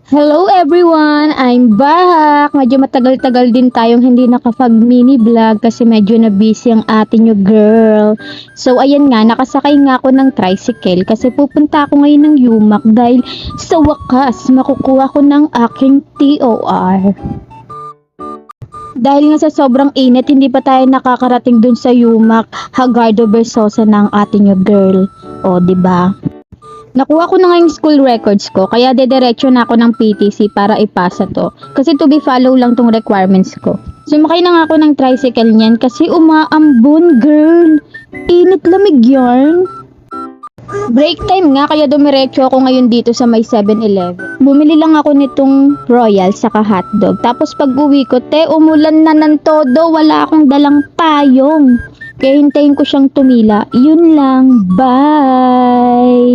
Hello everyone! I'm back! Medyo matagal-tagal din tayong hindi nakapag-mini vlog kasi medyo na busy ang ating yung girl. So ayan nga, nakasakay nga ako ng tricycle kasi pupunta ako ngayon ng Yumak dahil sa wakas makukuha ko ng aking TOR. Dahil nga sa sobrang init, hindi pa tayo nakakarating dun sa Yumak, Hagardo Versosa ng ating yung girl. O, 'di ba? Nakuha ko na nga yung school records ko, kaya dediretso na ako ng PTC para ipasa to. Kasi to be follow lang tong requirements ko. Sumakay na nga ako ng tricycle niyan kasi umaambon, girl. Init lamig yarn. Break time nga, kaya dumiretso ako ngayon dito sa may 7-Eleven. Bumili lang ako nitong Royal saka hotdog. Tapos pag uwi ko, umulan na ng todo, wala akong dalang payong. Kaya hintayin ko siyang tumila. Yun lang, bye!